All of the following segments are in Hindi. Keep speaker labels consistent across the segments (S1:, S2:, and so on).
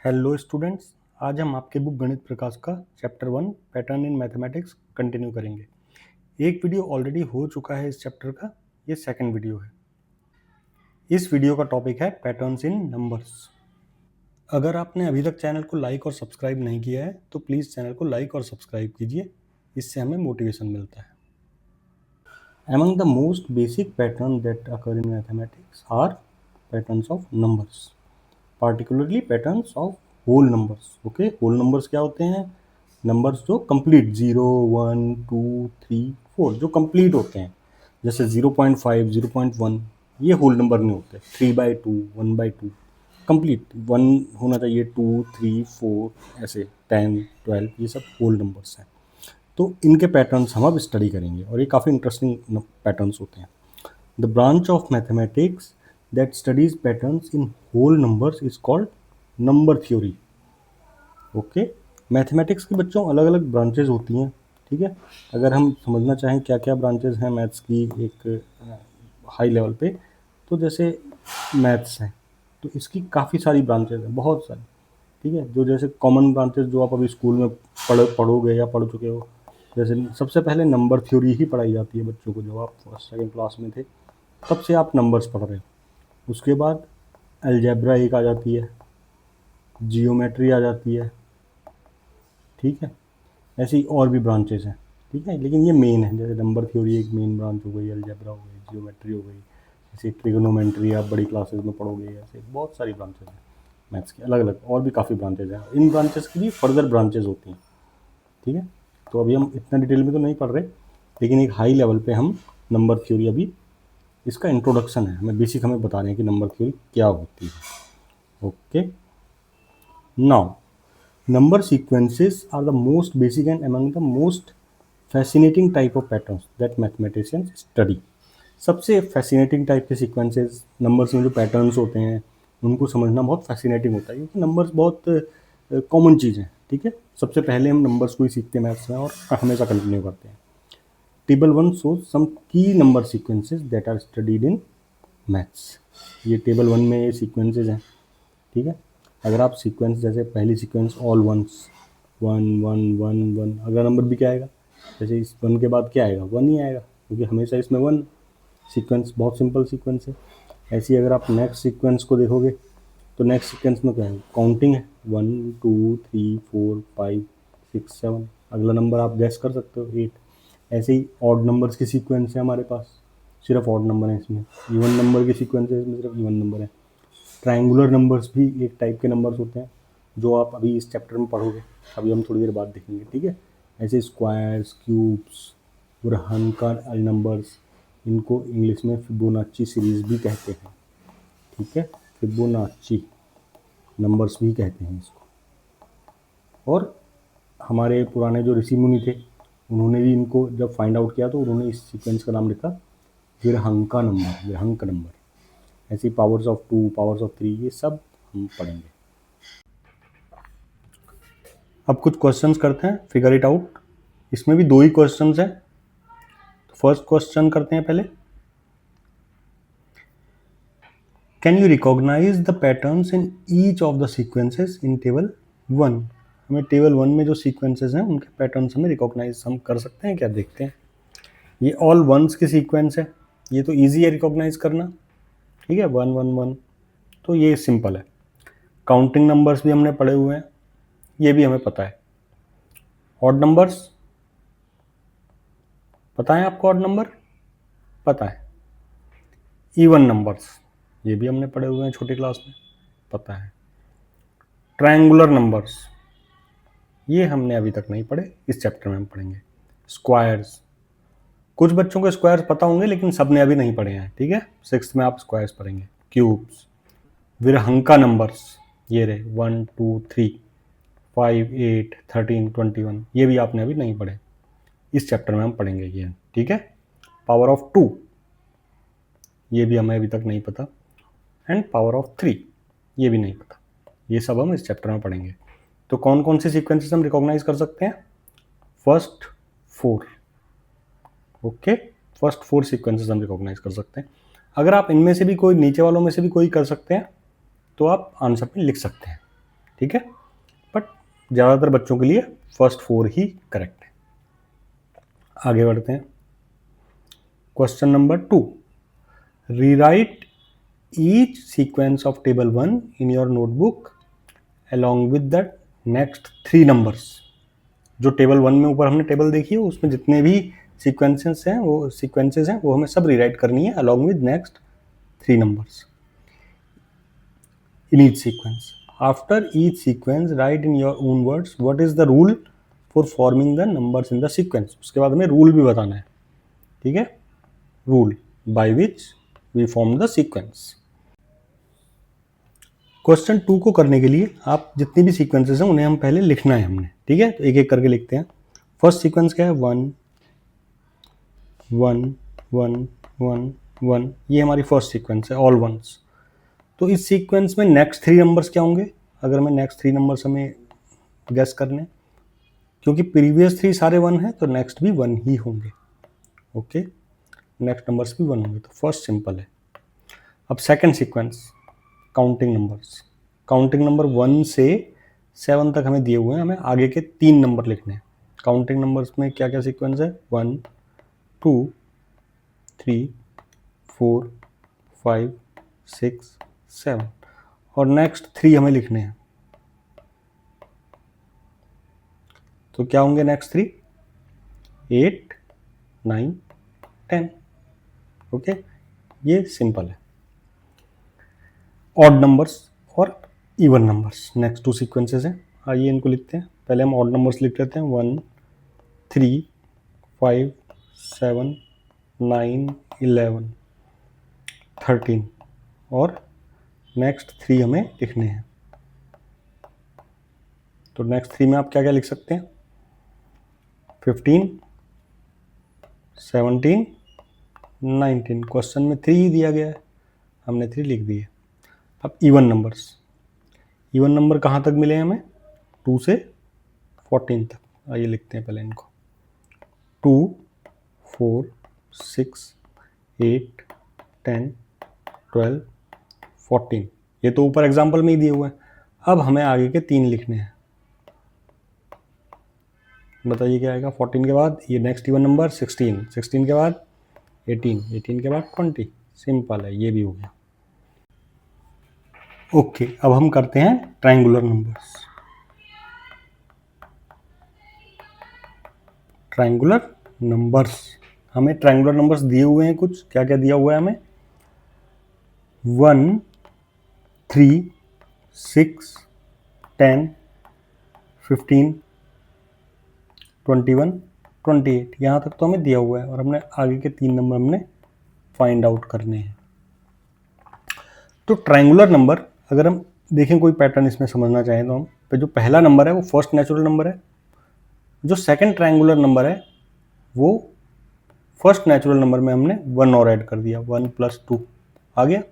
S1: हेलो स्टूडेंट्स, आज हम आपके बुक गणित प्रकाश का chapter 1 pattern in mathematics continue करेंगे। एक वीडियो ऑलरेडी हो चुका है इस चैप्टर का, ये सेकंड वीडियो है। इस वीडियो का टॉपिक है पैटर्न्स इन नंबर्स। अगर आपने अभी तक चैनल को लाइक और सब्सक्राइब नहीं किया है तो प्लीज़ चैनल को लाइक और सब्सक्राइब कीजिए, इससे हमें मोटिवेशन मिलता है। Among the most basic patterns that occur in mathematics are patterns of numbers, particularly patterns of whole numbers. Okay, whole numbers क्या होते हैं? नंबर्स जो कंप्लीट 0, 1, 2, 3, 4 जो कंप्लीट होते हैं, जैसे 0.5, 0.1 ये होल नंबर नहीं होते। 3/2, 1/2 कंप्लीट, 1 होना चाहिए, 2, 3, 4 ऐसे 10, 12 ये सब होल नंबर्स हैं। तो इनके पैटर्न्स हम अब स्टडी करेंगे और ये काफ़ी इंटरेस्टिंग पैटर्न्स होते हैं। The branch of mathematics that studies patterns in whole numbers is called number theory. Okay, mathematics के बच्चों अलग अलग ब्रांचेज होती हैं, ठीक है। अगर हम समझना चाहें क्या क्या ब्रांचेज हैं मैथ्स की एक हाई लेवल पे, तो जैसे मैथ्स है तो इसकी काफ़ी सारी ब्रांचेज हैं, बहुत सारी, ठीक है। जो जैसे कॉमन ब्रांचेज जो आप अभी स्कूल में पढ़ोगे या पढ़ चुके हो, जैसे सबसे पहले नंबर थ्योरी ही पढ़ाई जाती है बच्चों को। जब आप फर्स्ट सेकेंड क्लास में थे तब से आप नंबर्स पढ़ रहे हो। उसके बाद अलजेब्रा एक आ जाती है, जियोमेट्री आ जाती है, ठीक है। ऐसे ही और भी ब्रांचेस हैं, ठीक है, लेकिन ये मेन है। जैसे नंबर थ्योरी एक मेन ब्रांच हो गई, अलजेब्रा हो गई, जियोमेट्री हो गई, जैसे ट्रिगोनोमेट्री आप बड़ी क्लासेस में पढ़ोगे। ऐसे बहुत सारी ब्रांचेज हैं मैथ्स की, अलग अलग और भी काफ़ी ब्रांचेज हैं। इन ब्रांचेस की भी फर्दर ब्रांचेज होती हैं, ठीक है। तो अभी हम इतना डिटेल में तो नहीं पढ़ रहे, लेकिन एक हाई लेवल पे हम नंबर थ्योरी, अभी इसका इंट्रोडक्शन है, हमें बेसिक हमें बता रहे हैं कि नंबर थ्योरी क्या होती है। Okay, now number sequences are the most basic and among the most fascinating type of patterns that mathematicians study. सबसे फैसिनेटिंग टाइप के सीक्वेंसेस नंबर्स में जो पैटर्न्स होते हैं उनको समझना बहुत फैसिनेटिंग होता है, क्योंकि नंबर्स बहुत कॉमन चीज़ हैं, ठीक है। सबसे पहले हम नंबर्स को ही सीखते हैं मैथ्स में और हमेशा कंटिन्यू करते हैं। Table 1 shows some key number sequences that are studied in maths. ये टेबल 1 में ये सीक्वेंसेज हैं, ठीक है। अगर आप सीक्वेंस, जैसे पहली सीक्वेंस ऑल वंस, 1 1 1 1, अगला नंबर भी क्या आएगा? जैसे इस 1 के बाद क्या आएगा? 1 ही आएगा, क्योंकि हमेशा इसमें 1 सीक्वेंस, बहुत सिंपल सीक्वेंस है। ऐसे ही अगर आप नेक्स्ट सीक्वेंस को देखोगे तो नेक्स्ट सीक्वेंस में क्या है? काउंटिंग है, 1 2 3 4 5 6 7, अगला नंबर आप गैस कर सकते हो 8। ऐसे ही ऑड नंबर्स की सीक्वेंस है हमारे पास, सिर्फ ऑड नंबर है इसमें। इवन नंबर की सीक्वेंस है, इसमें सिर्फ इवन नंबर है। ट्रायंगुलर नंबर्स भी एक टाइप के नंबर्स होते हैं जो आप अभी इस चैप्टर में पढ़ोगे, अभी हम थोड़ी देर बाद देखेंगे, ठीक है। ऐसे स्क्वायर्स, क्यूब्स, बुरहानका नंबर्स, इनको इंग्लिश में फिबोनाची सीरीज भी कहते हैं, ठीक है। फिबोनाची नंबर्स भी कहते हैं इसको। और हमारे पुराने जो ऋषि मुनि थे उन्होंने भी इनको जब फाइंड आउट किया तो उन्होंने इस सीक्वेंस का नाम लिखा विरहंका नंबर, विरहंक नंबर। ऐसी पावर्स ऑफ 2, पावर्स ऑफ 3, ये सब हम पढ़ेंगे। अब कुछ क्वेश्चंस करते हैं, फिगर इट आउट। इसमें भी 2 ही क्वेश्चंस हैं। तो फर्स्ट क्वेश्चन करते हैं पहले। Can you recognise the patterns in each of the sequences in table 1? हमें टेबल 1 में जो सीक्वेंसेस हैं उनके पैटर्न्स हमें रिकॉग्नाइज हम कर सकते हैं क्या? देखते हैं। ये ऑल वंस की सीक्वेंस है, ये तो ईजी है रिकॉग्नाइज करना, ठीक है। 1 1 1, तो ये सिंपल है। काउंटिंग नंबर्स भी हमने पढ़े हुए हैं, ये भी हमें पता है। ऑड नंबर्स पता है आपको? ऑड नंबर पता है। इवन नंबर्स ये भी हमने पढ़े हुए हैं छोटी क्लास में, पता है। ट्रायंगुलर नंबर्स ये हमने अभी तक नहीं पढ़े, इस चैप्टर में हम पढ़ेंगे। स्क्वायर्स, कुछ बच्चों को स्क्वायर्स पता होंगे लेकिन सबने अभी नहीं पढ़े हैं, ठीक है। 6th में आप स्क्वायर्स पढ़ेंगे। क्यूब्स, विरहंका नंबर्स, ये रहे 1 2 3 5 8 13 21, ये भी आपने अभी नहीं पढ़े, इस चैप्टर में हम पढ़ेंगे ये, ठीक है। पावर ऑफ 2 ये भी हमें अभी तक नहीं पता, एंड पावर ऑफ 3 ये भी नहीं पता, ये सब हम इस चैप्टर में पढ़ेंगे। तो कौन कौन से सीक्वेंसेस हम रिकॉग्नाइज कर सकते हैं? फर्स्ट 4, ओके, फर्स्ट 4 सीक्वेंसेस हम रिकॉग्नाइज कर सकते हैं। अगर आप इनमें से भी कोई, नीचे वालों में से भी कोई कर सकते हैं तो आप आंसर में लिख सकते हैं, ठीक है, बट ज़्यादातर बच्चों के लिए फर्स्ट 4 ही करेक्ट है। आगे बढ़ते हैं। Question number 2, rewrite each sequence of table 1 in your notebook along with the next 3 numbers. जो टेबल 1 में ऊपर हमने टेबल देखी है उसमें जितने भी सीक्वेंसेस हैं वो हमें सब रीराइट करनी है along with next 3 numbers in each sequence. After each sequence, write in your own words what is the rule for forming the numbers in the sequence. उसके बाद हमें रूल भी बताना है, ठीक है, rule by which we form the sequence. Question 2 को करने के लिए आप जितनी भी सीक्वेंसेस हैं उन्हें हम पहले लिखना है हमने, ठीक है, तो एक एक करके लिखते हैं। फर्स्ट सीक्वेंस क्या है, 1 1 1 1 1, ये हमारी फर्स्ट सीक्वेंस है, ऑल वंस। तो इस सीक्वेंस में नेक्स्ट 3 नंबर्स क्या होंगे, अगर हमें नेक्स्ट 3 नंबर्स हमें गेस करने, क्योंकि प्रीवियस 3 सारे 1 हैं तो नेक्स्ट भी 1 ही होंगे। ओके, नेक्स्ट नंबर्स भी 1 होंगे, तो फर्स्ट सिंपल है। अब second sequence, counting numbers. Counting number 1 से 7 तक हमें दिए हुए हैं, हमें आगे के 3 नंबर लिखने हैं। काउंटिंग नंबर्स में क्या क्या सीक्वेंस है, 1 2 3 4 5 6 7, और नेक्स्ट 3 हमें लिखने हैं। तो क्या होंगे नेक्स्ट 3, 8 9 10। ओके, ये सिंपल है। ऑड नंबर्स और इवन नंबर्स नेक्स्ट 2 सीक्वेंसेस हैं, आइए इनको लिखते हैं। पहले हम ऑड नंबर्स लिख लेते हैं, 1 3 5 7 9 11 13, और नेक्स्ट 3 हमें लिखने हैं। तो नेक्स्ट 3 में आप क्या क्या लिख सकते हैं, 15 17 19। क्वेश्चन में 3 ही दिया गया है, हमने 3 लिख दिए। अब इवन नंबर्स, इवन नंबर कहाँ तक मिले हमें, 2 से 14 तक। आइए लिखते हैं पहले इनको, 2 4 6 8 10 12 14। ये तो ऊपर एग्जाम्पल में ही दिए हुए हैं। अब हमें आगे के 3 लिखने हैं, बताइए क्या आएगा। 14 के बाद ये नेक्स्ट इवन नंबर 16, 16 के बाद 18, 18 के बाद 20। सिंपल है, ये भी हो गया। ओके, अब हम करते हैं ट्रायंगुलर नंबर्स। ट्रायंगुलर नंबर्स, हमें ट्रायंगुलर नंबर्स दिए हुए हैं कुछ, क्या क्या दिया हुआ है हमें, 1 3 6 10 15 21 28, यहाँ तक तो हमें दिया हुआ है, और हमने आगे के 3 नंबर हमने फाइंड आउट करने हैं। तो ट्रायंगुलर नंबर अगर हम देखें, कोई पैटर्न इसमें समझना चाहें तो हम, तो जो पहला नंबर है वो फर्स्ट नेचुरल नंबर है, जो सेकंड ट्रायंगुलर नंबर है वो फर्स्ट नेचुरल नंबर में हमने 1 और ऐड कर दिया, 1 + 2 आ गया।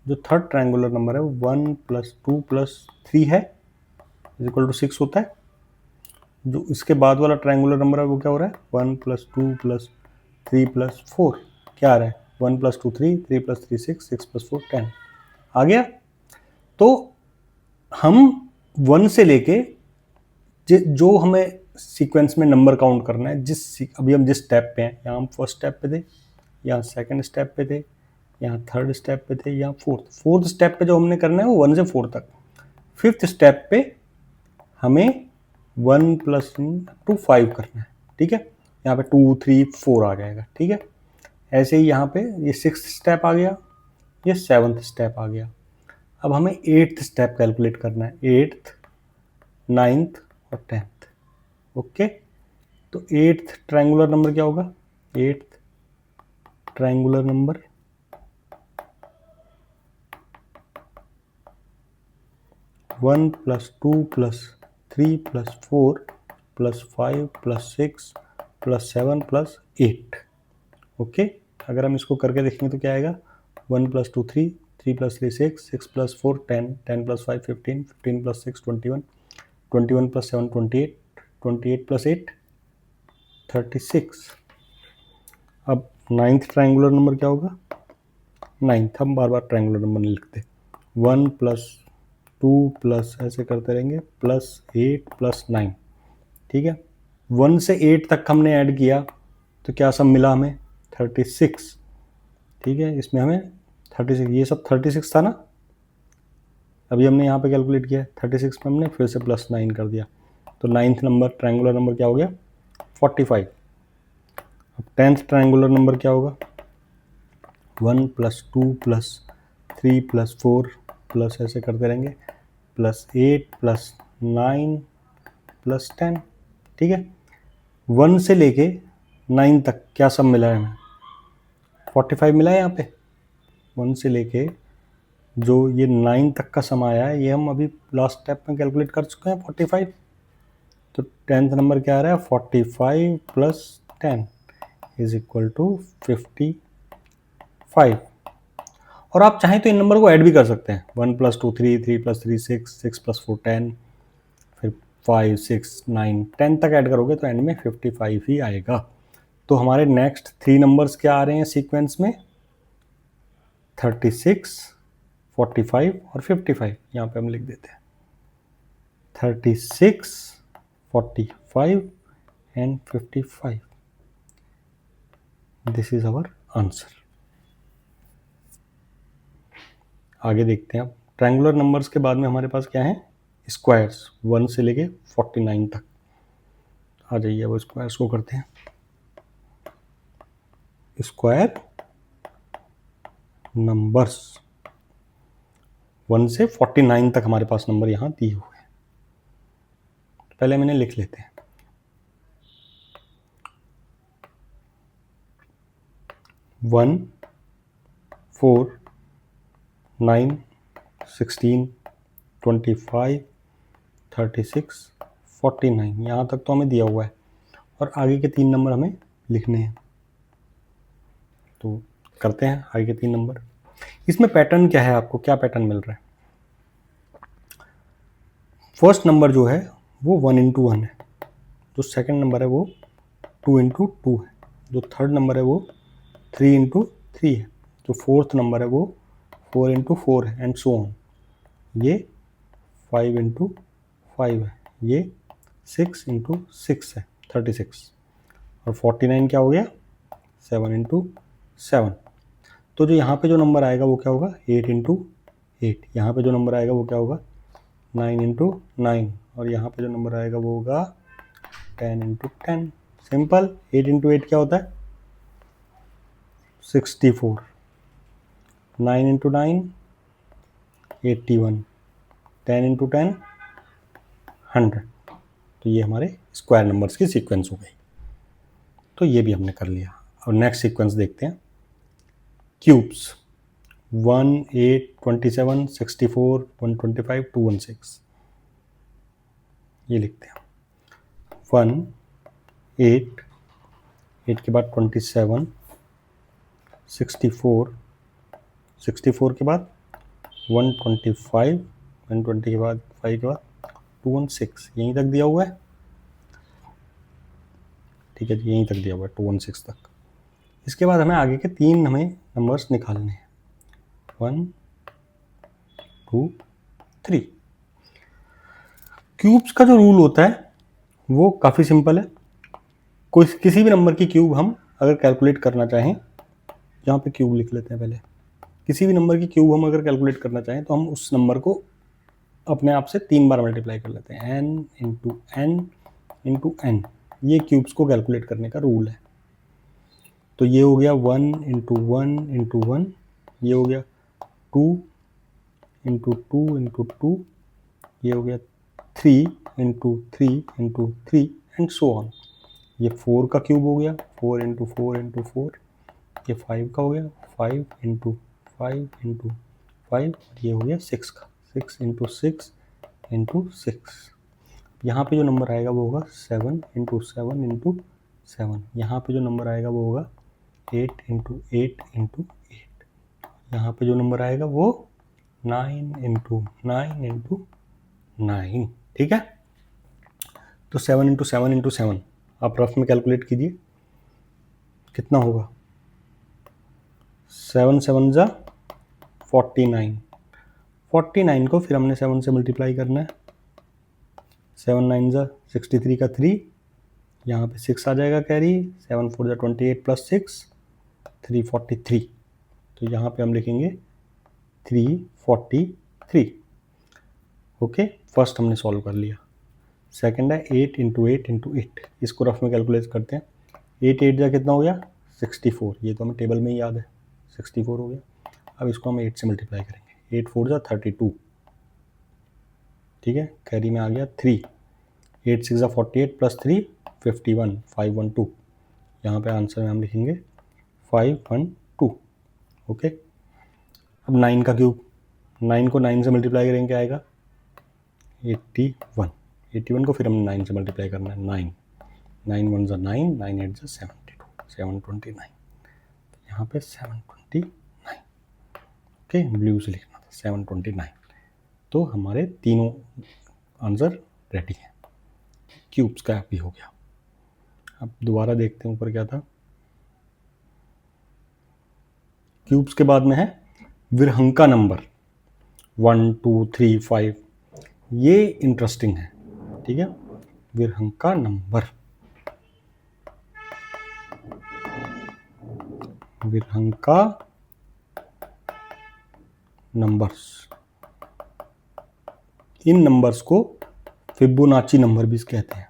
S1: जो थर्ड ट्रायंगुलर नंबर है वो 1 + 2 + 3 है, = 6 होता है। जो इसके बाद वाला ट्रायंगुलर नंबर है वो क्या हो रहा है, 1 + 2 + 3 + 4, क्या आ रहा है, 1 + 2 3, 3 + 3 6, 6 + 4 10 आ गया। तो हम 1 से लेके जो हमें सीक्वेंस में नंबर काउंट करना है, अभी हम जिस स्टेप पे हैं, यहाँ हम फर्स्ट स्टेप पे थे, यहाँ सेकंड स्टेप पे थे, यहाँ थर्ड स्टेप पे थे, यहाँ फोर्थ स्टेप पे जो हमने करना है वो 1 से 4 तक। फिफ्थ स्टेप पे हमें 1 + 2 5 करना है, ठीक है, यहाँ पे 2 3 4 आ जाएगा, ठीक है। ऐसे ही यहाँ पे ये 6th स्टेप आ गया, ये 7th स्टेप आ गया। अब हमें 8th स्टेप कैलकुलेट करना है, 8th 9th और 10th। ओके, तो 8th ट्रायंगुलर नंबर क्या होगा, 8th ट्रायंगुलर नंबर 1 + 2 + 3 + 4 + 5 + 6 + 7 + 8। ओके, अगर हम इसको करके देखेंगे तो क्या आएगा, 1 + 2 3, 3 + 3 6, 6 + 4 10, 10 + 5 15, 15 + 6 21, 21 + 7 28, 28 + 8 36। अब 9th ट्रायंगुलर नंबर क्या होगा, 9th, हम बार बार ट्रायंगुलर नंबर नहीं लिखते, 1 + 2 प्लस ऐसे करते रहेंगे प्लस 8 प्लस 9, ठीक है। 1 से 8 तक हमने ऐड किया तो क्या सब मिला हमें 36, ठीक है। इसमें हमें 36, ये सब 36 था ना, अभी हमने यहाँ पे कैलकुलेट किया 36 में हमने फिर से प्लस 9 कर दिया, तो 9th नंबर ट्रायंगुलर नंबर क्या हो गया 45। अब 10th ट्रायंगुलर नंबर क्या होगा 1 प्लस 2 प्लस 3 प्लस 4 प्लस ऐसे करते रहेंगे प्लस 8 प्लस 9 प्लस 10, ठीक है। 1 से लेके 9 तक क्या सब मिला है हमें 45 मिला है यहाँ पे। 1 से लेके जो ये 9 तक का सम आया है ये हम अभी लास्ट स्टेप में कैलकुलेट कर चुके हैं 45। तो 10th नंबर क्या आ रहा है 45 प्लस 10 इज इक्वल टू 55। और आप चाहें तो इन नंबर को ऐड भी कर सकते हैं 1 प्लस 2 3, 3 प्लस 3 6, 6 प्लस 4 10, फिर 5 6 9 10 तक ऐड करोगे तो एंड में 55 ही आएगा। तो हमारे नेक्स्ट 3 नंबर्स क्या आ रहे हैं सीक्वेंस में 36, 45 और 55, यहाँ पे हम लिख देते हैं 36, 45 and 55। This is our answer. आगे देखते हैं अब ट्रायंगुलर नंबर्स के बाद में हमारे पास क्या है स्क्वायर्स 1 से लेके 49 तक। आ जाइए अब स्क्वायर्स को करते हैं। स्क्वायर नंबर्स 1 से 49 तक हमारे पास नंबर यहाँ दिए हुए हैं, पहले मैंने लिख लेते हैं। 1 4 9 16 25 36 49, यहाँ तक तो हमें दिया हुआ है और आगे के 3 नंबर हमें लिखने हैं। तो करते हैं आगे के 3 नंबर। इसमें पैटर्न क्या है, आपको क्या पैटर्न मिल रहा है। फर्स्ट नंबर जो है वो 1 इंटू 1 है, जो सेकंड नंबर है वो 2 इंटू 2 है, जो थर्ड नंबर है वो 3 इंटू 3 है, जो फोर्थ नंबर है वो 4 इंटू 4 है एंड सो ऑन। ये 5 इंटू 5 है, ये 6 इंटू 6 है 36, और 49 क्या हो गया 7 इंटू 7। तो जो यहाँ पे जो नंबर आएगा वो क्या होगा 8 इंटू 8, यहाँ पे जो नंबर आएगा वो क्या होगा 9 इंटू 9, और यहाँ पे जो नंबर आएगा वो होगा 10 इंटू 10। सिंपल। 8 इंटू 8 क्या होता है 64, 9 इंटू 9 81, 10 इंटू 10 100। तो ये हमारे स्क्वायर नंबर्स की सीक्वेंस हो गई। तो ये भी हमने कर लिया। और नेक्स्ट सीक्वेंस देखते हैं क्यूब्स 1 8 27 64 125 216। ये लिखते हैं 1 8 8 के बाद 27 64 64 के बाद 125 120 के बाद 5 के बाद 216, यहीं तक दिया हुआ है, ठीक है जी, यहीं तक दिया हुआ है 216 तक। इसके बाद हमें आगे के 3 हमें नंबर्स निकालने हैं 1 2 3। क्यूब्स का जो रूल होता है वो काफ़ी सिंपल है। कोई किसी भी नंबर की क्यूब हम अगर कैलकुलेट करना चाहें, यहाँ पे क्यूब लिख लेते हैं पहले, किसी भी नंबर की क्यूब हम अगर कैलकुलेट करना चाहें तो हम उस नंबर को अपने आप से 3 बार मल्टीप्लाई कर लेते हैं n into n into n. ये क्यूब्स को कैलकुलेट करने का रूल है। तो ये हो गया 1 इंटू 1 इंटू 1, ये हो गया 2 इंटू 2 इंटू 2, ये हो गया 3 into 3 into 3 and so on. ये 4 का क्यूब हो गया 4 इंटू 4 इंटू 4, ये 5 का हो गया 5 इंटू 5 इंटू 5, ये हो गया 6 का 6 इंटू 6 इंटू 6। यहाँ पे जो नंबर आएगा वो होगा 7 इंटू 7 इंटू 7। यहाँ पे जो नंबर आएगा वो होगा 8 इंटू 8 इंटू 8। यहाँ पे जो नंबर आएगा वो 9 इंटू 9 इंटू 9, ठीक है। तो 7 इंटू 7 इंटू 7 आप रफ में कैलकुलेट कीजिए कितना होगा। 7 7 जा 49, 49 को फिर हमने 7 से मल्टीप्लाई करना है। 7 9 ज़ा 63 का 3, यहाँ पे 6 आ जाएगा कैरी, 7 4 ज़ा 28 प्लस 6 343। तो यहाँ पे हम लिखेंगे 343। ओके, फर्स्ट हमने सॉल्व कर लिया। सेकंड है 8 इंटू 8 इंटू 8, इसको रफ में कैलकुलेट करते हैं। 8 8 जा कितना हो गया 64, ये तो हमें टेबल में ही याद है, 64 हो गया। अब इसको हम 8 से मल्टीप्लाई करेंगे, 8 4 जा 32, ठीक है, कैरी में आ गया 3, 8 6 जा 48 प्लस 3 51 512, यहाँ पे आंसर में हम लिखेंगे 512। ओके, अब 9 का क्यूब, 9 को 9 से मल्टीप्लाई करेंगे क्या आएगा 81, 81 को फिर हमने 9 से मल्टीप्लाई करना है, 9 9 1 ज़ा 9, 9 8 ज़ा 72, 729, यहाँ पे 729। ओके, ब्लू से लिखना था 729। तो हमारे तीनों आंसर रेडी हैं, क्यूब्स का भी हो गया। अब दोबारा देखते हैं ऊपर क्या था। क्यूब्स के बाद में है विरहंका नंबर 1 2 3 5, ये इंटरेस्टिंग है, ठीक है। विरहंका नंबर, विरहंका नंबर्स, इन नंबर्स को फिबोनाची नंबर भी कहते हैं।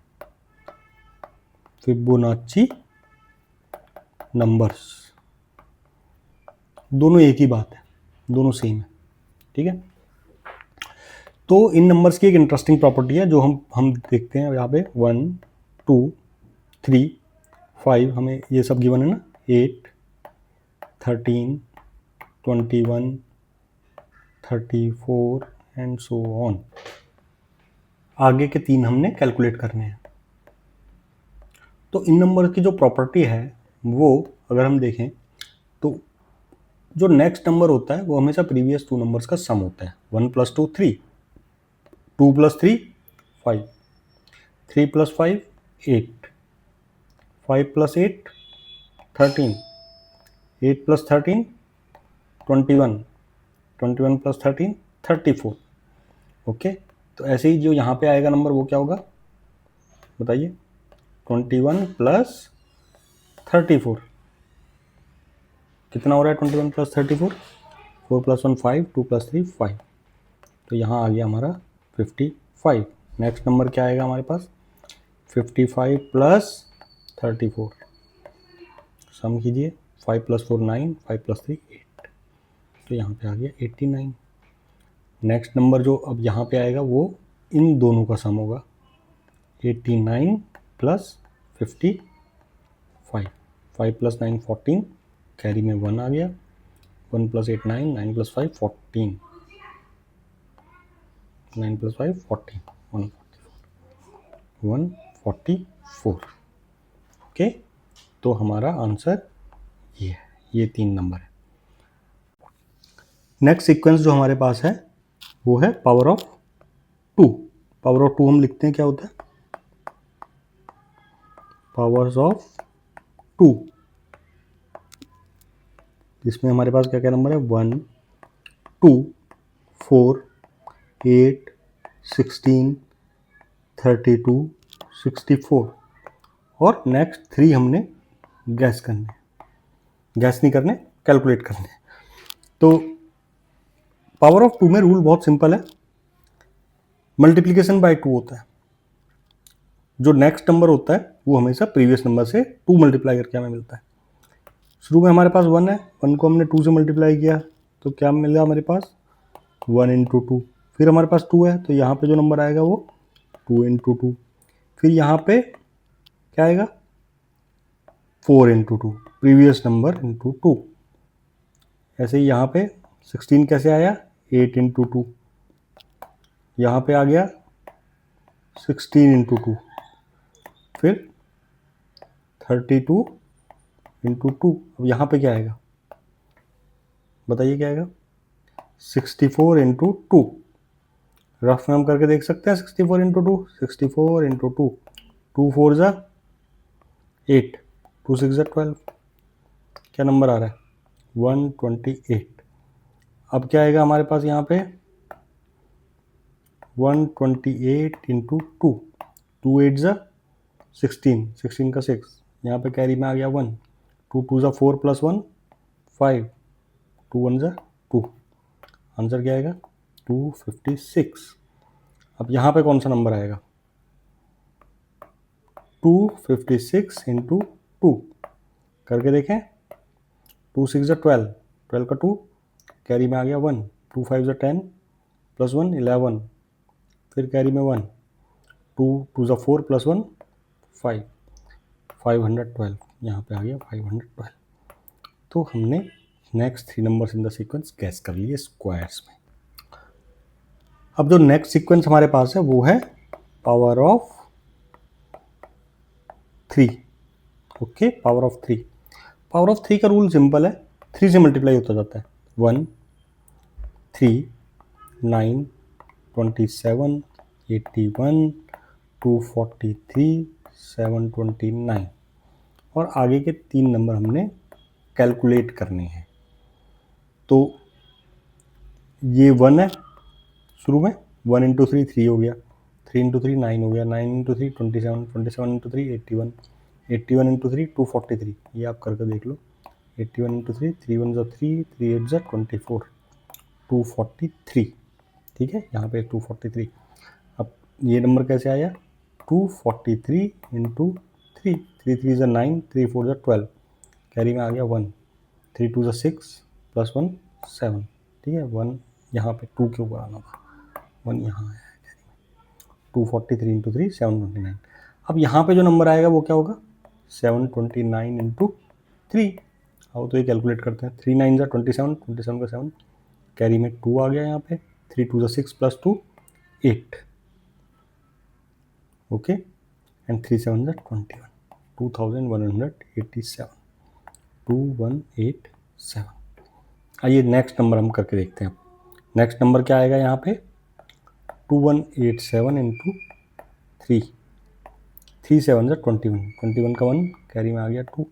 S1: फिबोनाची नंबर्स, दोनों एक ही बात है, दोनों सेम है, ठीक है। तो इन नंबर्स की एक इंटरेस्टिंग प्रॉपर्टी है जो हम देखते हैं यहाँ पे 1 2 3 5, हमें ये सब गिवन है ना, 8 13 21 34 एंड सो ऑन। आगे के 3 हमने कैलकुलेट करने हैं। तो इन नंबर की जो प्रॉपर्टी है वो अगर हम देखें तो जो नेक्स्ट नंबर होता है वो हमेशा प्रीवियस 2 नंबर्स का सम होता है। 1 + 2 3, 2 + 3 5, 3 + 5 8, 5 + 8 13, 8 + 13 21, 21 + 13 34। ओके, तो ऐसे ही जो यहाँ पे आएगा नंबर वो क्या होगा बताइए, 21 + 34 कितना हो रहा है, 21 + 34, 4 + 1 5, 2 + 3 5, तो यहाँ आ गया हमारा 55। नेक्स्ट नंबर क्या आएगा हमारे पास, 55 + 34, सम कीजिए, 5 + 4 9, 5 + 3 8, तो यहाँ पे आ गया 89। नेक्स्ट नंबर जो अब यहाँ पे आएगा वो इन दोनों का सम होगा, 89 + 55, 5 + 9 14, कैरी में 1 आ गया, 1 + 8 9, 9 + 5 14, 9 + 5 14, 144। ओके, तो हमारा आंसर ये है, ये 3 नंबर है। नेक्स्ट सीक्वेंस जो हमारे पास है वो है पावर ऑफ 2। पावर ऑफ 2 हम लिखते हैं क्या होता है, पावर्स ऑफ 2, इसमें हमारे पास क्या क्या नंबर है, 1 2 4 8 16 32 64, और नेक्स्ट 3 हमने गैस करने, गैस नहीं करने, कैलकुलेट करने। तो पावर ऑफ 2 में रूल बहुत सिंपल है, मल्टीप्लिकेशन बाय 2 होता है। जो नेक्स्ट नंबर होता है वो हमेशा प्रीवियस नंबर से 2 मल्टीप्लाई करके हमें मिलता है। शुरू में हमारे पास 1 है, 1 को हमने 2 से मल्टीप्लाई किया तो क्या मिला हमारे पास 1 × 2, फिर हमारे पास 2 है तो यहाँ पे जो नंबर आएगा वो 2 × 2, फिर यहाँ पे क्या आएगा 4 × 2, प्रीवियस नंबर × 2। ऐसे ही यहाँ पे 16 कैसे आया, 8 × 2, यहाँ पे आ गया 16 × 2, फिर 32 × 2। अब यहाँ पे क्या आएगा बताइए, क्या आएगा 64 × 2। रफ में हम करके देख सकते हैं, 64 × 2, 64 × 2, 2 4 ज़ा 8, 2 6 ज़ा 12, क्या नंबर आ रहा है 128। अब क्या आएगा हमारे पास यहाँ पे 128 इंटू 2, 2 8 ज़ा 16, 16 का 6, यहाँ पे कैरी में आ गया 1, 2 2 ज़ा 4 प्लस 1 5, 2 1 ज़ा 2, आंसर क्या आएगा 256। अब यहाँ पे कौन सा नंबर आएगा 256 इंटू 2 करके देखें, 2 6 ज़ा 12, 12 का 2, कैरी में आ गया 1, 2 5 ज़ा 10 प्लस 1 11, फिर कैरी में 1, 2 2 ज़ा 4 प्लस 1 5, 512, यहाँ पे आ गया 512। तो हमने next 3 numbers in the sequence gas कर लिए स्क्वायर्स में। अब जो नेक्स्ट सीक्वेंस हमारे पास है वो है power of 3। Okay, power of 3। Power of 3 का रूल सिंपल है, 3 से मल्टीप्लाई होता जाता है। 1 3 9 27 81 243 729 और आगे के 3 नंबर हमने कैलकुलेट करने हैं। तो ये 1 है शुरू में, 1 इंटू 3 3 हो गया, 3 इंटू 3 9 हो गया, 9 इंटू 3 27, 27 इंटू 3 81, 81 इंटू 3 243, ये आप करके देख लो। 81 इंटू 3, 3 1 ज़ा 3, 3 8 ज़ा 24, 243, ठीक है, यहाँ पे 243। अब ये नंबर कैसे आया 243 इंटू 3, 3 3 ज़ा 9, 3 4 ज़ा 12, कैरी में आ गया 1, 3 2 ज़ा 6 प्लस 1 7, ठीक है, 1 यहाँ पे 2 के ऊपर आना था, 1 यहाँ आया है कैरी में, 243 इंटू 3 729। अब यहाँ पे जो नंबर आएगा वो क्या होगा 729 इंटू 3। आओ तो ये कैलकुलेट करते हैं, 3 9 ज़ा 27, 27 का 7, कैरी में 2 आ गया यहाँ पे, 3 2 ज़ा 6 प्लस 2 8, ओके, एंड 3 7 ज़ा 21, 2187, 2187। आइए नेक्स्ट नंबर हम करके देखते हैं। नेक्स्ट नंबर क्या आएगा यहाँ पे 2187 इंटू 3, 3 7 ज़ा 21, 21 का 1, कैरी में आ गया 2,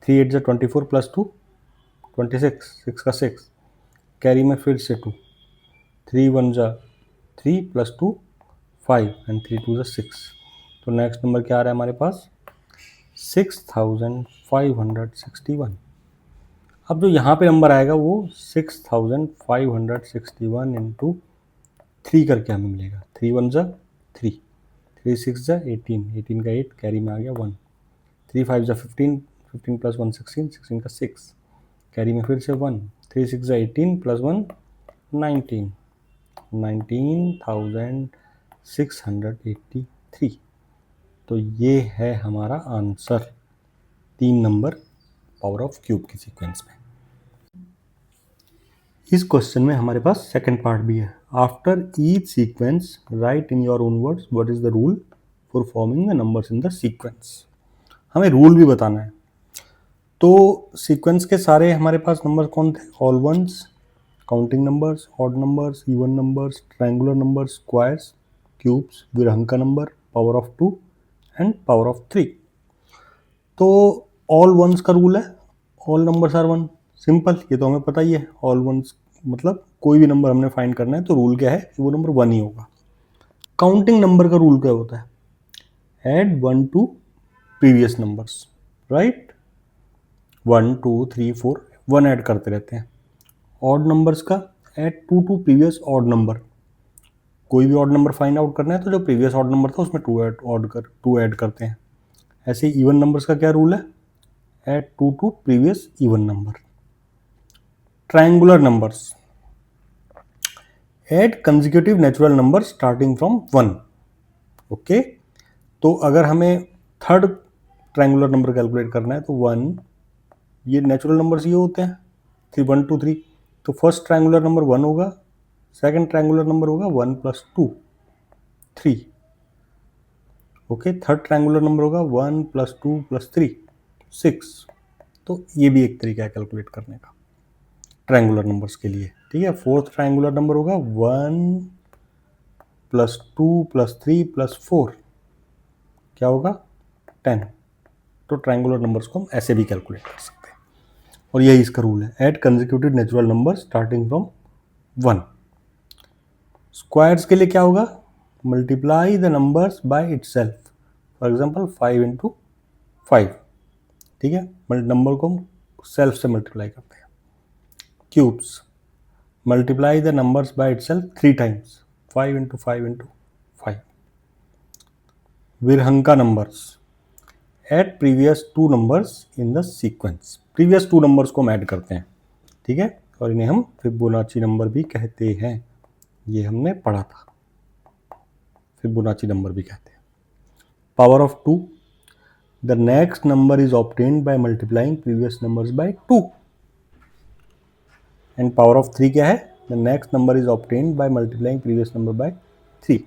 S1: 3 8 ज़ा 24 प्लस 2 26, 6 का 6, कैरी में फिर से 2, 3 1 ज़ा 3 प्लस 2 5 एंड 3 2 ज़ा 6। तो नेक्स्ट नंबर क्या आ रहा है हमारे पास 6561। अब जो यहाँ पे नंबर आएगा वो 6561 इंटू 3 करके हमें मिलेगा, 3 1 ज़ा 3, 3 6 ज़ा 18, 18 का 8, कैरी में आ गया 1, 3 5 ज़ा 15, 15 प्लस 1 16, 16 का 6, कैरी में फिर से 1, 3 6 ज़ा 18 प्लस 1 19, 19,683। तो ये है हमारा answer 3 number power of cube की सीक्वेंस में। इस क्वेश्चन में हमारे पास सेकंड पार्ट भी है। After each sequence right in your own words what is the rule for forming the numbers in the sequence. हमें रूल भी बताना है। तो सीक्वेंस के सारे हमारे पास नंबर कौन थे, all ones, counting numbers, odd numbers, even numbers, triangular numbers, squares, cubes, Virahanka number, power of 2 and power of 3। तो ऑल वंस का रूल है, ऑल नंबर्स आर 1, सिंपल, ये तो हमें पता ही है। ऑल वंस मतलब कोई भी नंबर हमने फाइंड करना है तो रूल क्या है कि वो नंबर 1 ही होगा। काउंटिंग नंबर का रूल क्या होता है, add 1 to previous numbers, right, 1 2 3 4 1 add करते रहते हैं। ऑड नंबर्स का add 2 to previous odd number, कोई भी ऑड नंबर फाइंड आउट करना है तो जो प्रीवियस ऑड नंबर था उसमें 2 ऐड करते हैं। ऐसे ही इवन नंबर्स का क्या रूल है, add 2 to previous even number. Triangular numbers, add consecutive natural number starting from 1। Okay, तो अगर हमें थर्ड ट्रायंगुलर नंबर कैलकुलेट करना है तो 1, ये नेचुरल नंबर्स ये होते हैं 3 1 2 3, तो फर्स्ट ट्रायंगुलर नंबर 1 होगा, सेकंड ट्रायंगुलर नंबर होगा 1 plus 2 3, okay, third triangular number होगा 1 प्लस 2 प्लस 3 6। तो ये भी एक तरीका है कैलकुलेट करने का ट्रायंगुलर नंबर्स के लिए, ठीक है। फोर्थ ट्रायंगुलर नंबर होगा 1 प्लस 2 प्लस 3 प्लस 4, क्या होगा 10। तो ट्रायंगुलर नंबर्स को हम ऐसे भी कैलकुलेट कर सकते हैं और यही इसका रूल है, add consecutive natural number starting from 1। Squares के लिए क्या होगा, multiply the numbers by itself, for example 5 into 5, ठीक है, नंबर को सेल्फ से मल्टीप्लाई करते हैं। Cubes, multiply the numbers by itself 3 times, 5 into 5 into 5। Virahanka numbers, add previous 2 numbers in the sequence, previous 2 numbers को हम ऐड करते हैं, ठीक है, और इन्हें हम फिबोनाची नंबर भी कहते हैं, ये हमने पढ़ा था, फिबोनाची नंबर भी कहते हैं। Power of 2, the next number is obtained by multiplying previous numbers by 2। And power of 3 क्या है, the next number is obtained by multiplying previous number by 3।